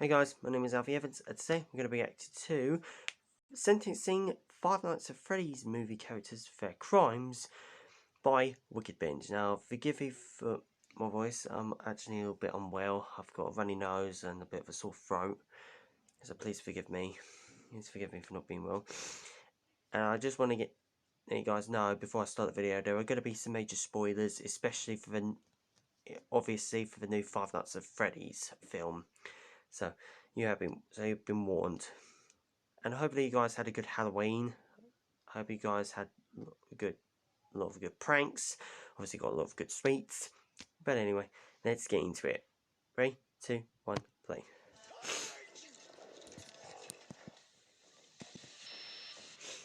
Hey guys, my name is Alfie Evans, and today we're going to be reacting to sentencing Five Nights at Freddy's movie characters for their crimes by Wickedbinge. Now, forgive me for my voice, I'm actually a little bit unwell. I've got a runny nose and a bit of a sore throat, so please forgive me. Please forgive me for not being well. And I just want to let you guys know before I start the video, there are going to be some major spoilers, especially for the new Five Nights at Freddy's film. So you've been warned. And hopefully you guys had a good Halloween. I hope you guys had a lot of good pranks. Obviously got a lot of good sweets. But anyway, let's get into it. 3, 2, 1, play.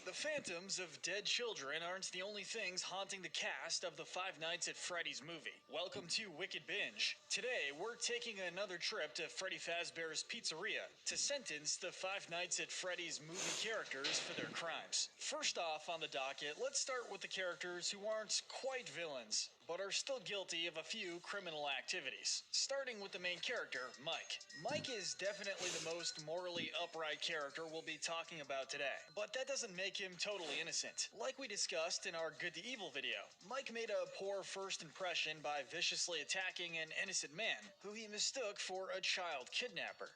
The phantoms of dead children aren't the only things haunting the cast of the Five Nights at Freddy's movie. Welcome to Wickedbinge. Today, we're taking another trip to Freddy Fazbear's Pizzeria to sentence the Five Nights at Freddy's movie characters for their crimes. First off on the docket, let's start with the characters who aren't quite villains, but are still guilty of a few criminal activities. Starting with the main character, Mike. Mike is definitely the most morally upright character we'll be talking about today, but that doesn't make him totally innocent. Like we discussed in our Good to Evil video, Mike made a poor first impression by viciously attacking an innocent man, who he mistook for a child kidnapper.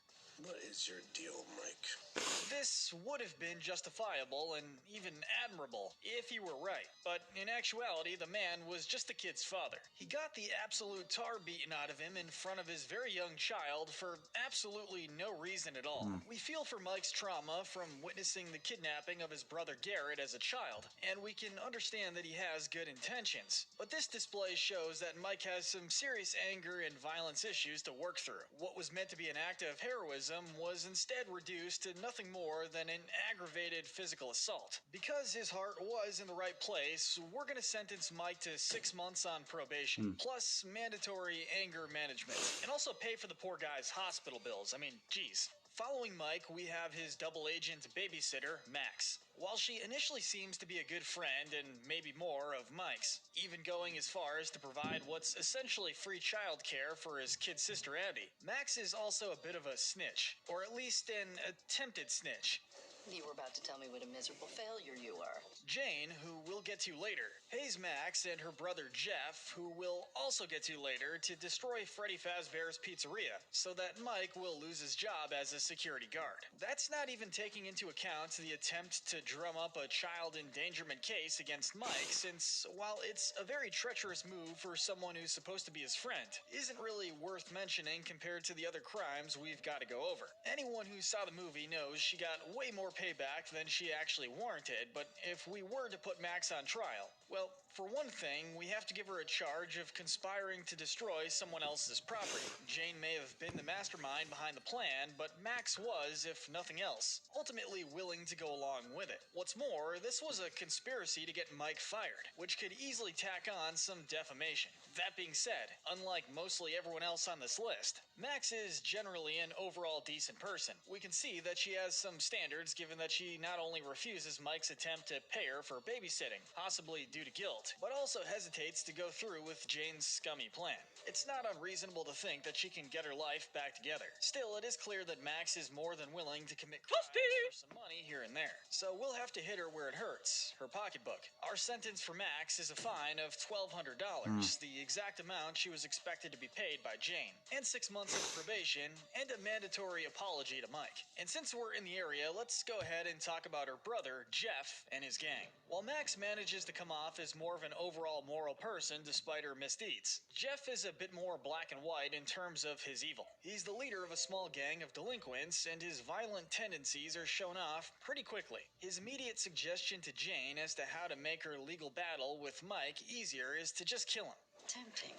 What is your deal, Mike? This would have been justifiable and even admirable if he were right, but in actuality the man was just the kid's father. He got the absolute tar beaten out of him in front of his very young child for absolutely no reason at all. We feel for Mike's trauma from witnessing the kidnapping of his brother Garrett as a child, and we can understand that he has good intentions. But this display shows that Mike has some serious anger and violence issues to work through. What was meant to be an act of heroism was instead reduced to nothing more than an aggravated physical assault. Because his heart was in the right place, we're going to sentence Mike to 6 months on probation, plus mandatory anger management, and also pay for the poor guy's hospital bills. I mean, geez. Following Mike, we have his double agent babysitter, Max. While she initially seems to be a good friend and maybe more of Mike's, even going as far as to provide what's essentially free childcare for his kid sister Abby, Max is also a bit of a snitch, or at least an attempted snitch. You were about to tell me what a miserable failure you are. Jane, who we'll get to later, pays Max and her brother Jeff, who we'll also get to later, to destroy Freddy Fazbear's Pizzeria, so that Mike will lose his job as a security guard. That's not even taking into account the attempt to drum up a child endangerment case against Mike, since while it's a very treacherous move for someone who's supposed to be his friend, isn't really worth mentioning compared to the other crimes we've got to go over. Anyone who saw the movie knows she got way more payback than she actually warranted, but if we were to put Max on trial, well, for one thing, we have to give her a charge of conspiring to destroy someone else's property. Jane may have been the mastermind behind the plan, but Max was, if nothing else, ultimately willing to go along with it. What's more, this was a conspiracy to get Mike fired, which could easily tack on some defamation. That being said, unlike mostly everyone else on this list, Max is generally an overall decent person. We can see that she has some standards given that she not only refuses Mike's attempt to pay her for babysitting, possibly due to guilt, but also hesitates to go through with Jane's scummy plan. It's not unreasonable to think that she can get her life back together. Still, it is clear that Max is more than willing to commit crimes for some money here and there. So we'll have to hit her where it hurts, her pocketbook. Our sentence for Max is a fine of $1,200, the exact amount she was expected to be paid by Jane, and 6 months of probation, and a mandatory apology to Mike. And since we're in the area, let's go ahead and talk about her brother, Jeff, and his gang. While Max manages to come off as more of an overall moral person despite her misdeeds, Jeff is a bit more black and white in terms of his evil. He's the leader of a small gang of delinquents, and his violent tendencies are shown off pretty quickly. His immediate suggestion to Jane as to how to make her legal battle with Mike easier is to just kill him. Tempting,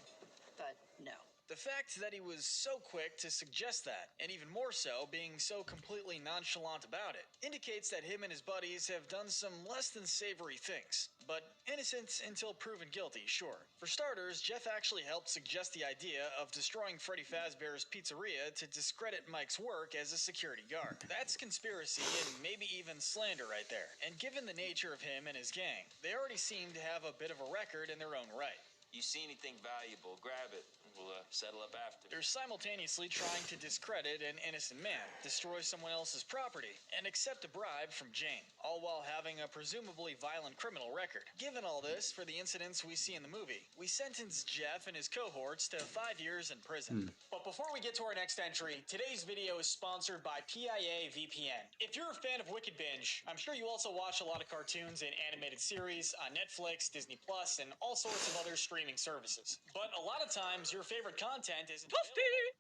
but no. The fact that he was so quick to suggest that, and even more so being so completely nonchalant about it, indicates that him and his buddies have done some less than savory things. But innocent until proven guilty, sure. For starters, Jeff actually helped suggest the idea of destroying Freddy Fazbear's Pizzeria to discredit Mike's work as a security guard. That's conspiracy and maybe even slander right there. And given the nature of him and his gang, they already seem to have a bit of a record in their own right. You see anything valuable, grab it. we'll settle up after. They're simultaneously trying to discredit an innocent man, destroy someone else's property, and accept a bribe from Jane, all while having a presumably violent criminal record. Given all this, for the incidents we see in the movie, we sentence Jeff and his cohorts to 5 years in prison. But before we get to our next entry, today's video is sponsored by PIA VPN. If you're a fan of Wickedbinge, I'm sure you also watch a lot of cartoons and animated series on Netflix, Disney Plus, and all sorts of other streaming services. But a lot of times, your favorite content isn't available.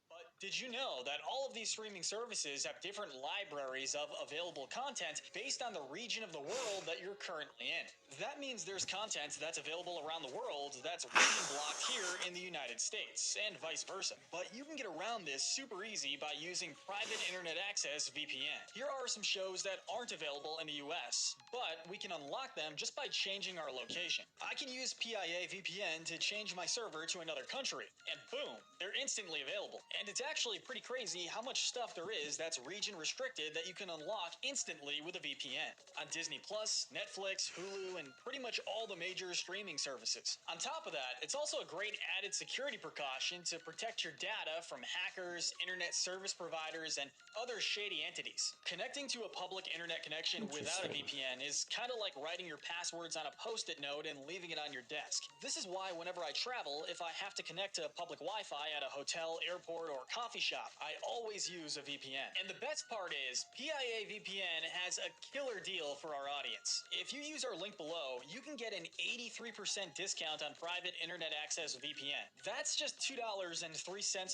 But did you know that all of these streaming services have different libraries of available content based on the region of the world that you're currently in? That means there's content that's available around the world that's region blocked here in the United States, and vice versa. But you can get around this super easy by using Private Internet Access VPN. Here are some shows that aren't available in the US, but we can unlock them just by changing our location. I can use PIA VPN to change my server to another country, and boom, they're instantly available. And it's actually pretty crazy how much stuff there is that's region restricted that you can unlock instantly with a VPN. On Disney Plus, Netflix, Hulu, and pretty much all the major streaming services. On top of that, it's also a great added security precaution to protect your data from hackers, internet service providers, and other shady entities. Connecting to a public internet connection without a VPN is kind of like writing your passwords on a post-it note and leaving it on your desk. This is why whenever I travel, if I have to connect to public Wi-Fi at a hotel, airport, or coffee shop, I always use a VPN. And the best part is, PIA VPN has a killer deal for our audience. If you use our link below, you can get an 83% discount on Private Internet Access VPN. That's just $2.03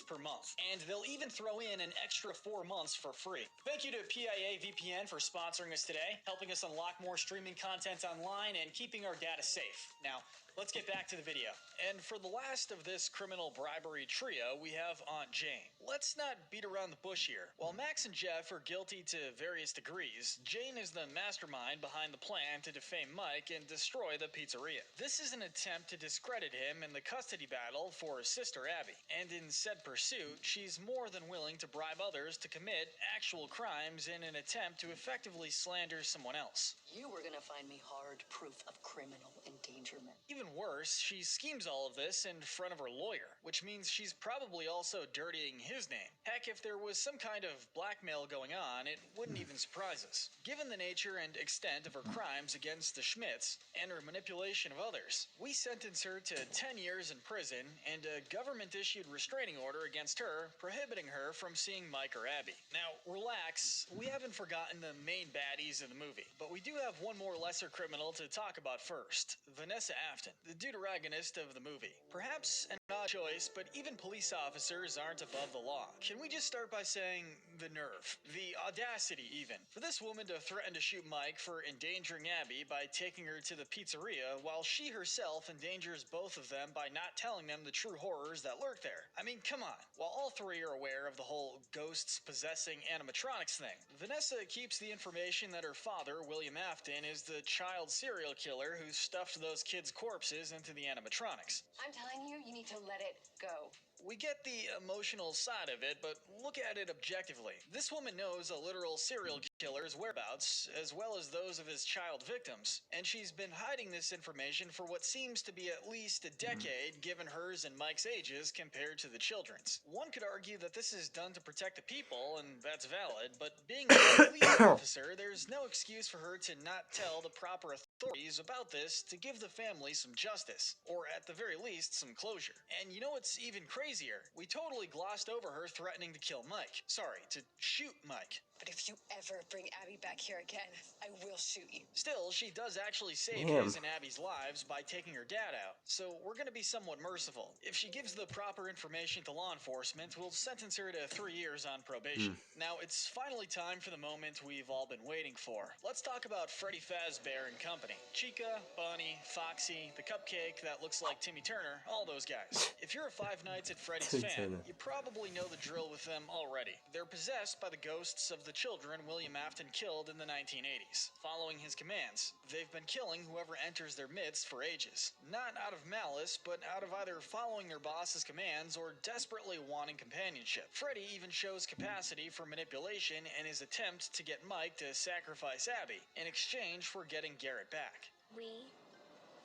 per month. And they'll even throw in an extra 4 months for free. Thank you to PIA VPN for sponsoring us today, helping us unlock more streaming content online and keeping our data safe. Now, let's get back to the video. And for the last of this criminal bribery trio, we have Aunt Jane. Let's not beat around the bush here. While Max and Jeff are guilty to various degrees, Jane is the mastermind behind the plan to defame Mike and destroy the pizzeria. This is an attempt to discredit him in the custody battle for his sister Abby. And in said pursuit, she's more than willing to bribe others to commit actual crimes in an attempt to effectively slander someone else. You were gonna find me hard proof of criminal endangerment. Even worse, she schemes all of this in front of her lawyer, which means she's probably also dirtying his name. Heck, if there was some kind of blackmail going on, it wouldn't even surprise us. Given the nature and extent of her crimes against the Schmidts and her manipulation of others, we sentence her to 10 years in prison and a government-issued restraining order against her, prohibiting her from seeing Mike or Abby. Now, relax, we haven't forgotten the main baddies of the movie, but we do have one more lesser criminal to talk about first, Vanessa Afton, the deuteragonist of the movie. Perhaps an odd choice, but even police officers aren't above the law. Can we just start by saying the nerve, the audacity even, for this woman to threaten to shoot Mike for endangering Abby by taking her to the pizzeria while she herself endangers both of them by not telling them the true horrors that lurk there? I mean, come on. While all three are aware of the whole ghosts possessing animatronics thing, Vanessa keeps the information that her father, William Afton, is the child serial killer who stuffed those kids' corpses into the animatronics. I'm telling you, you need to let it go. We get the emotional side of it, but look at it objectively. This woman knows a literal serial killer's whereabouts, as well as those of his child victims, and she's been hiding this information for what seems to be at least a decade, given hers and Mike's ages compared to the children's. One could argue that this is done to protect the people, and that's valid, but being a police officer, there's no excuse for her to not tell the proper authorities about this to give the family some justice, or at the very least, some closure. And you know what's even crazier? We totally glossed over her threatening to kill Mike. Sorry, to shoot Mike. But if you ever bring Abby back here again, I will shoot you. Still, she does actually save his and Abby's lives by taking her dad out, so we're gonna be somewhat merciful. If she gives the proper information to law enforcement, we'll sentence her to 3 years on probation. Now, it's finally time for the moment we've all been waiting for. Let's talk about Freddy Fazbear and company. Chica, Bonnie, Foxy, the cupcake that looks like Timmy Turner, all those guys. If you're a Five Nights at Freddy's fan, you probably know the drill with them already. They're possessed by the ghosts of the children William Afton killed in the 1980s. Following his commands, they've been killing whoever enters their midst for ages. Not out of malice, but out of either following their boss's commands or desperately wanting companionship. Freddy even shows capacity for manipulation in his attempt to get Mike to sacrifice Abby in exchange for getting Garrett back. We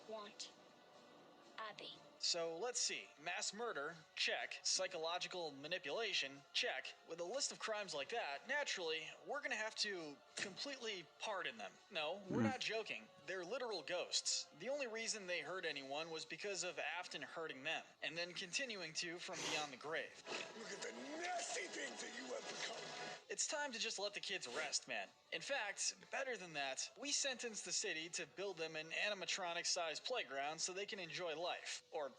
want Abby. So let's see. Mass murder, check. Psychological manipulation, check. With a list of crimes like that, naturally, we're gonna have to completely pardon them. No, we're not joking. They're literal ghosts. The only reason they hurt anyone was because of Afton hurting them, and then continuing to from beyond the grave. Look at the nasty things that you have become. It's time to just let the kids rest, man. In fact, better than that, we sentenced the city to build them an animatronic-sized playground so they can enjoy life. Or,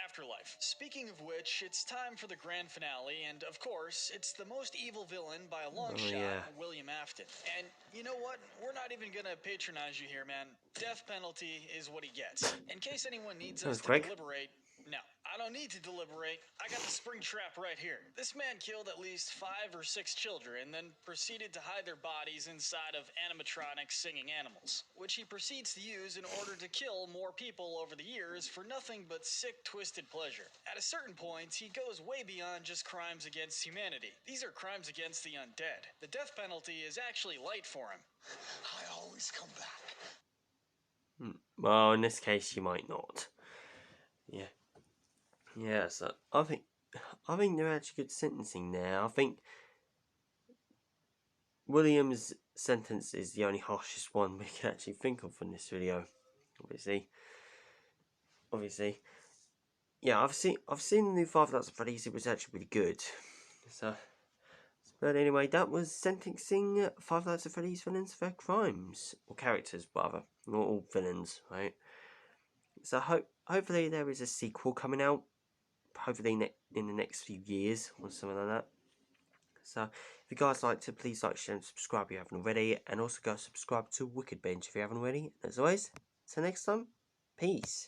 afterlife. Speaking of which, it's time for the grand finale, and of course, it's the most evil villain by a long shot, yeah. William Afton. And you know what? We're not even gonna patronize you here, man. Death penalty is what he gets. In case anyone needs That us was to quick. deliberate, no, I don't need to deliberate. I got the spring trap right here. This man killed at least 5 or 6 children, then proceeded to hide their bodies inside of animatronic singing animals, which he proceeds to use in order to kill more people over the years for nothing but sick, twisted pleasure. At a certain point, he goes way beyond just crimes against humanity. These are crimes against the undead. The death penalty is actually light for him. I always come back. Well, in this case, you might not. Yeah. Yeah, so I think they're actually good sentencing there. I think William's sentence is the only harshest one we can actually think of in this video. Obviously. Yeah, I've seen the new Five Nights at Freddy's. It was actually really good. But anyway, that was sentencing Five Nights at Freddy's villains for crimes, or characters rather, not all villains, right? So hopefully there is a sequel coming out. Hopefully in the next few years or something like that. So if you guys like to, please like, share and subscribe if you haven't already, and also go subscribe to Wickedbinge if you haven't already. As always, till next time, peace.